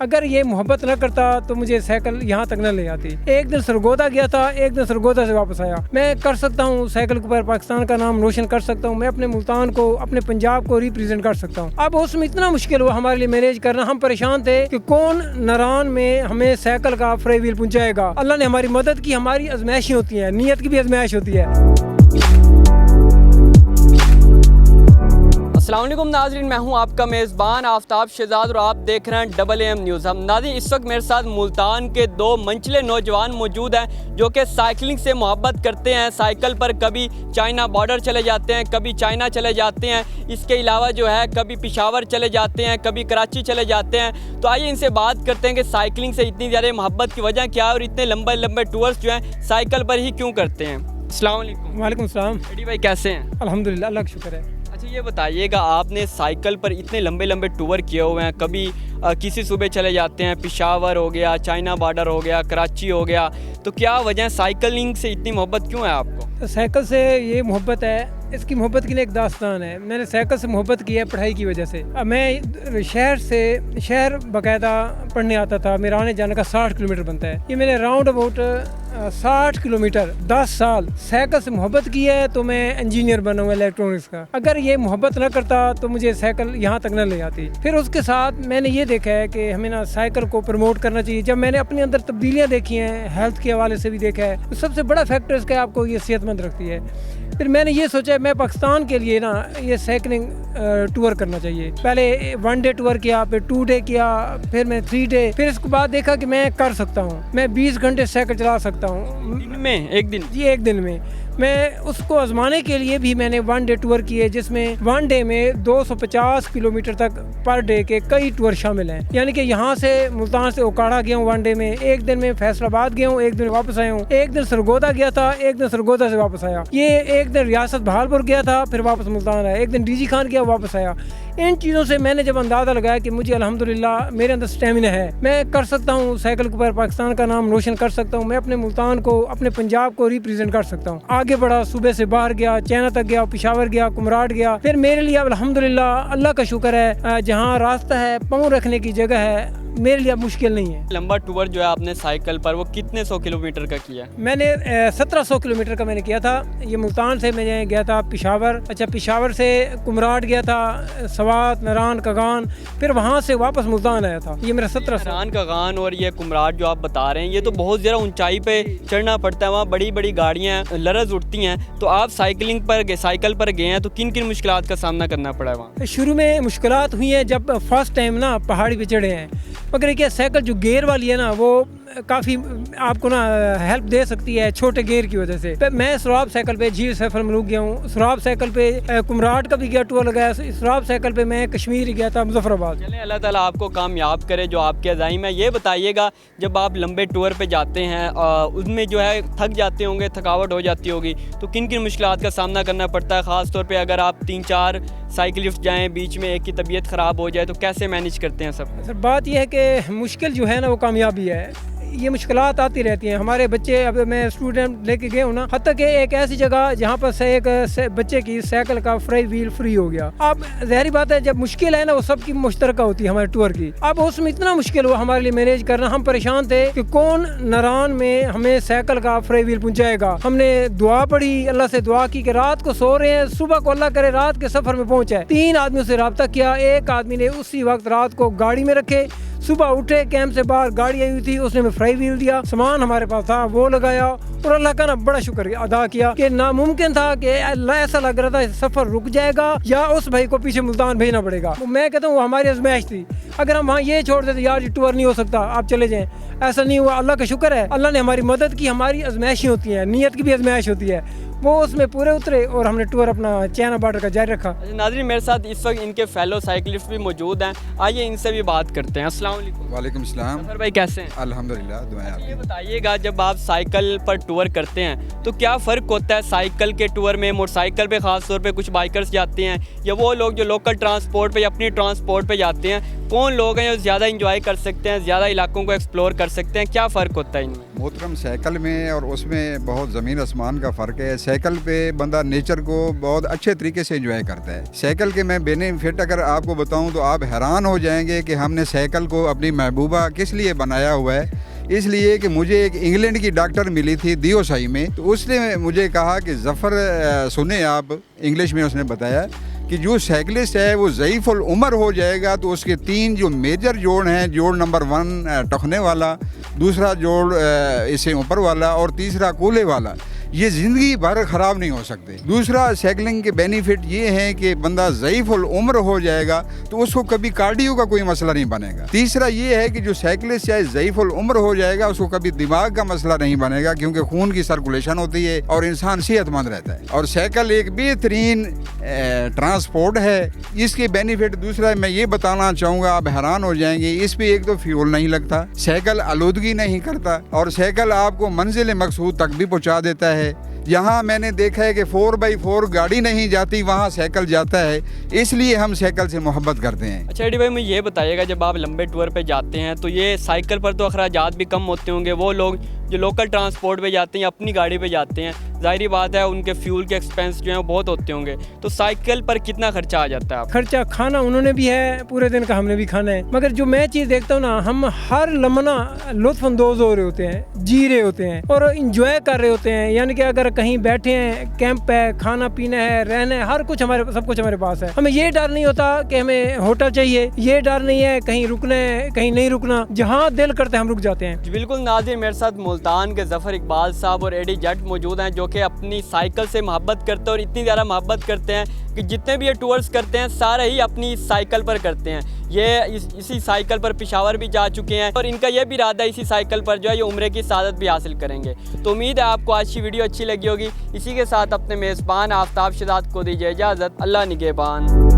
اگر یہ محبت نہ کرتا تو مجھے سائیکل یہاں تک نہ لے آتی. ایک دن سرگودا گیا تھا, ایک دن سرگودا سے واپس آیا. میں کر سکتا ہوں سائیکل کے اوپر پاکستان کا نام روشن کر سکتا ہوں, میں اپنے ملتان کو, اپنے پنجاب کو ریپرزینٹ کر سکتا ہوں. اب اس میں اتنا مشکل ہوا ہمارے لیے مینیج کرنا, ہم پریشان تھے کہ کون ناران میں ہمیں سائیکل کا فری ویل پہنچائے گا. اللہ نے ہماری مدد کی, ہماری آزمائشیں ہوتی ہیں, نیت کی بھی آزمائش ہوتی ہے. السلام علیکم ناظرین, میں ہوں آپ کا میزبان آفتاب شہزاد اور آپ دیکھ رہے ہیں ڈبل ایم نیوز. ہم ناظرین اس وقت میرے ساتھ ملتان کے دو منچلے نوجوان موجود ہیں جو کہ سائیکلنگ سے محبت کرتے ہیں. سائیکل پر کبھی چائنا بارڈر چلے جاتے ہیں, کبھی چائنا چلے جاتے ہیں, اس کے علاوہ جو ہے کبھی پشاور چلے جاتے ہیں, کبھی کراچی چلے جاتے ہیں. تو آئیے ان سے بات کرتے ہیں کہ سائیکلنگ سے اتنی زیادہ محبت کی وجہ کیا ہے اور اتنے لمبے لمبے ٹورز جو ہیں سائیکل پر ہی کیوں کرتے ہیں. السلام علیکم. وعلیکم السلام. ایڈی بھائی کیسے ہیں؟ الحمدللہ, اللہ کا شکر ہے. اچھا یہ بتائیے گا, آپ نے سائیکل پر اتنے لمبے لمبے ٹور کیے ہوئے ہیں, کبھی کسی صوبے چلے جاتے ہیں, پشاور ہو گیا, چائنا بارڈر ہو گیا, کراچی ہو گیا, تو کیا وجہ ہے سائیکلنگ سے اتنی محبت کیوں ہے آپ کو؟ سائیکل سے یہ محبت ہے, اس کی محبت کی ایک داستان ہے. میں نے سائیکل سے محبت کی ہے پڑھائی کی وجہ سے. میں شہر باقاعدہ پڑھنے آتا تھا, میرا آنے جانے کا 60 کلومیٹر بنتا ہے. یہ میں نے راؤنڈ اباؤٹ 60 کلومیٹر 10 سال سائیکل سے محبت کی ہے, تو میں انجینئر بنا ہوں الیکٹرانکس کا. اگر یہ محبت نہ کرتا تو مجھے سائیکل یہاں تک نہ لے آتی. پھر اس کے ساتھ میں نے یہ دیکھا ہے کہ ہمیں نا سائیکل کو پروموٹ کرنا چاہیے. جب میں نے اپنے اندر تبدیلیاں دیکھی ہیں, ہیلتھ کے حوالے سے بھی دیکھا ہے, تو سب سے بڑا فیکٹر اس کا آپ کو یہ صحت مند رکھتی ہے. پھر میں نے یہ سوچا میں پاکستان کے لیے نا یہ سائیکلنگ ٹور کرنا چاہیے. پہلے 1 ڈے ٹور کیا, پھر 2 ڈے کیا, پھر میں 3 ڈے, پھر اس کے بعد دیکھا کہ میں کر سکتا ہوں, میں 20 گھنٹے سائیکل چلا سکتا ہوں دن میں, ایک دن. جی ایک دن میں. میں اس کو آزمانے کے لیے بھی میں نے 1 ڈے ٹور کیے, جس میں 1 ڈے میں 250 کلومیٹر تک پر ڈے کے کئی ٹور شامل ہیں. یعنی کہ یہاں سے ملتان سے اوکاڑا گیا ہوں 1 ڈے میں, ایک دن میں فیصل آباد گیا ہوں, ایک دن واپس آیا ہوں, ایک دن سرگودا گیا تھا, ایک دن سرگودا سے واپس آیا, یہ ایک دن ریاست بہالپور گیا تھا, پھر واپس ملتان آیا, ایک دن ڈی جی خان گیا واپس آیا. ان چیزوں سے میں نے جب اندازہ لگایا کہ مجھے الحمدللہ میرے اندر اسٹیمنا ہے, میں کر سکتا ہوں سائیکل کے اوپر پاکستان کا نام روشن کر سکتا ہوں, میں اپنے ملتان کو, اپنے پنجاب کو ریپرزینٹ کر سکتا ہوں. آگے بڑھا, صوبے سے باہر گیا, چائنا تک گیا, پشاور گیا, کمراٹ گیا. پھر میرے لیے الحمدللہ اللہ کا شکر ہے, جہاں راستہ ہے, پاؤں رکھنے کی جگہ ہے, میرے لیے اب مشکل نہیں ہے. لمبا ٹور جو ہے آپ نے سائیکل پر وہ کتنے 100 کلومیٹر کا کیا؟ میں نے 1700 کلومیٹر کا میں نے کیا تھا. یہ ملتان سے میں گیا تھا پشاور, اچھا پشاور سے کمراٹ گیا تھا, سوات, ناران, کاغان, پھر وہاں سے واپس ملتان آیا تھا. یہ میرا 1700. ناران, کاغان اور یہ کمراٹ جو آپ بتا رہے ہیں یہ تو بہت زیادہ اونچائی پہ چڑھنا پڑتا ہے, وہاں بڑی بڑی گاڑیاں لرز اٹھتی ہیں. تو آپ سائیکل پر گئے ہیں, تو کن کن مشکلات کا سامنا کرنا پڑا ہے وہاں؟ شروع میں مشکلات ہوئی ہیں جب فرسٹ ٹائم نا پہاڑی پہ چڑھے ہیں, مگر کیا سائیکل جو گیئر والی ہے نا وہ کافی آپ کو نا ہیلپ دے سکتی ہے چھوٹے گیئر کی وجہ سے. میں سراب سائیکل پہ جھیل سیفر ملوک گیا ہوں, سراب سائیکل پہ کمراٹ کا بھی گیا ٹور لگایا, سراب سائیکل پہ میں کشمیر گیا تھا, مظفر آباد. چلیں اللہ تعالیٰ آپ کو کامیاب کرے جو آپ کے عزائم ہے. یہ بتائیے گا جب آپ لمبے ٹور پہ جاتے ہیں اس میں جو ہے تھک جاتے ہوں گے, تھکاوٹ ہو جاتی ہوگی, تو کن کن مشکلات کا سامنا کرنا پڑتا ہے؟ خاص طور پہ اگر آپ 3-4 سائیکلسٹ جائیں, بیچ میں ایک کی طبیعت خراب ہو جائے, تو کیسے مینیج کرتے ہیں سب؟ سر بات یہ ہے کہ مشکل جو ہے نا وہ کامیابی ہے. یہ مشکلات آتی رہتی ہیں. ہمارے بچے, اب میں اسٹوڈنٹ لے کے گئے ہوں نا, حتیٰ کہ ایک ایسی جگہ جہاں پر سے ایک بچے کی سائیکل کا فری ویل فری ہو گیا. اب ظاہری بات ہے جب مشکل ہے نا وہ سب کی مشترکہ ہوتی ہے ہمارے ٹور کی. اب اس میں اتنا مشکل ہوا ہمارے لیے مینیج کرنا, ہم پریشان تھے کہ کون ناران میں ہمیں سائیکل کا فری ویل پہنچائے گا. ہم نے دعا پڑھی, اللہ سے دعا کی کہ رات کو سو رہے ہیں, صبح کو اللہ کرے رات کے سفر میں پہنچائے. 3 آدمیوں سے رابطہ کیا, ایک آدمی نے اسی وقت رات کو گاڑی میں رکھے, صبح اٹھے, کیمپ سے باہر گاڑی آئی ہوئی تھی, اس نے ہمیں فری ویل دیا, سامان ہمارے پاس تھا وہ لگایا, اور اللہ کا نا بڑا شکر ادا کیا کہ ناممکن تھا کہ اللہ, ایسا لگ رہا تھا سفر رک جائے گا یا اس بھائی کو پیچھے ملتان بھیجنا پڑے گا. میں کہتا ہوں وہ ہماری آزمائش تھی. اگر ہم وہاں یہ چھوڑ دیتے یار یہ ٹور نہیں ہو سکتا, آپ چلے جائیں, ایسا نہیں ہوا. اللہ کا شکر ہے, اللہ نے ہماری مدد کی, ہماری آزمائشیں ہوتی ہیں, نیت کی بھی آزمائش ہوتی ہے, وہ اس میں پورے اترے اور ہم نے ٹور اپنا چائنا بارڈر کا جاری رکھا. ناظرین میرے ساتھ اس وقت ان کے فیلو سائیکلسٹ بھی موجود ہیں, آئیے ان سے بھی بات کرتے ہیں. السلام علیکم. وعلیکم السلام. ظفر بھائی کیسے ہیں؟ الحمدللہ, دعائیں آپ یہ کی. بتائیے گا جب آپ سائیکل پر ٹور کرتے ہیں تو کیا فرق ہوتا ہے سائیکل کے ٹور میں؟ موٹر سائیکل پہ خاص طور پہ کچھ بائکرز جاتے ہیں یا وہ لوگ جو لوکل ٹرانسپورٹ پہ یا اپنی ٹرانسپورٹ پہ جاتے ہیں، کون لوگ ہیں جو زیادہ انجوائے کر سکتے ہیں، زیادہ علاقوں کو ایکسپلور کر سکتے ہیں؟ کیا فرق ہوتا ہے ان میں؟ محترم، سائیکل میں اور اس میں بہت زمین آسمان کا فرق ہے۔ سائیکل پہ بندہ نیچر کو بہت اچھے طریقے سے انجوائے کرتا ہے۔ سائیکل کے میں بینیفٹ اگر آپ کو بتاؤں تو آپ حیران ہو جائیں گے کہ ہم نے سائیکل کو اپنی محبوبہ کس لیے بنایا ہوا ہے۔ اس لیے کہ مجھے ایک انگلینڈ کی ڈاکٹر ملی تھی دیوسائی میں، تو اس نے مجھے کہا کہ ظفر سنیں آپ، انگلش میں اس نے بتایا کہ جو سائیکلسٹ ہے وہ ضعیف العمر ہو جائے گا تو اس کے 3 جو میجر جوڑ ہیں، جوڑ نمبر 1 ٹخنے والا، دوسرا جوڑ اس سے اوپر والا اور تیسرا کولے والا، یہ زندگی بھر خراب نہیں ہو سکتے۔ دوسرا سائیکلنگ کے بینیفٹ یہ ہیں کہ بندہ ضعیف العمر ہو جائے گا تو اس کو کبھی کارڈیو کا کوئی مسئلہ نہیں بنے گا۔ تیسرا یہ ہے کہ جو سائیکلسٹ چاہے ضعیف العمر ہو جائے گا اس کو کبھی دماغ کا مسئلہ نہیں بنے گا، کیونکہ خون کی سرکولیشن ہوتی ہے اور انسان صحت مند رہتا ہے۔ اور سائیکل ایک بہترین ٹرانسپورٹ ہے۔ اس کے بینیفٹ دوسرا میں یہ بتانا چاہوں گا، آپ حیران ہو جائیں گے، اس پہ ایک تو فیول نہیں لگتا، سائیکل آلودگی نہیں کرتا اور سائیکل آپ کو منزل مقصود تک بھی پہنچا دیتا ہے۔ یہاں میں نے دیکھا ہے کہ 4x4 گاڑی نہیں جاتی، وہاں سائیکل جاتا ہے، اس لیے ہم سائیکل سے محبت کرتے ہیں۔ اچھا ایڈی بھائی، مجھے یہ بتائیے گا، جب آپ لمبے ٹور پہ جاتے ہیں تو یہ سائیکل پر تو اخراجات بھی کم ہوتے ہوں گے؟ وہ لوگ جو لوکل ٹرانسپورٹ پہ جاتے ہیں یا اپنی گاڑی پہ جاتے ہیں، ظاہری بات ہے ان کے فیول کے ایکسپینس جو ہیں وہ بہت ہوتے ہوں گے، تو سائیکل پر کتنا خرچہ آ جاتا ہے آپ؟ خرچہ کھانا انہوں نے بھی ہے، پورے دن کا ہم نے بھی کھانا ہے، مگر جو میں چیز دیکھتا ہوں نا، ہم ہر لمحہ لطف اندوز ہو رہے ہوتے ہیں، جی رہے ہوتے ہیں اور انجوائے کر رہے ہوتے ہیں۔ یعنی کہ اگر کہیں بیٹھے ہیں، کیمپ ہے، کھانا پینا ہے، رہنا ہے، ہر کچھ سب کچھ ہمارے پاس ہے۔ ہمیں یہ ڈر نہیں ہوتا کہ ہمیں ہوٹل چاہیے، یہ ڈر نہیں ہے کہیں رکنا ہے کہیں نہیں رکنا، جہاں دل کرتے ہیں ہم رک جاتے ہیں۔ جی بالکل ناظرین، میرے ساتھ ملتان کے ظفر اقبال صاحب اور ایڈی جٹ موجود ہیں جو کہ اپنی سائیکل سے محبت کرتے ہیں اور اتنی زیادہ محبت کرتے ہیں کہ جتنے بھی یہ ٹورز کرتے ہیں سارے ہی اپنی سائیکل پر کرتے ہیں۔ یہ اسی سائیکل پر پشاور بھی جا چکے ہیں اور ان کا یہ بھی ارادہ ہے اسی سائیکل پر جو ہے یہ عمرے کی سعادت بھی حاصل کریں گے۔ تو امید ہے آپ کو آج کی ویڈیو اچھی لگی ہوگی۔ اسی کے ساتھ اپنے میزبان آفتاب شہزاد کو دیجیے اجازت۔ اللہ نگہبان۔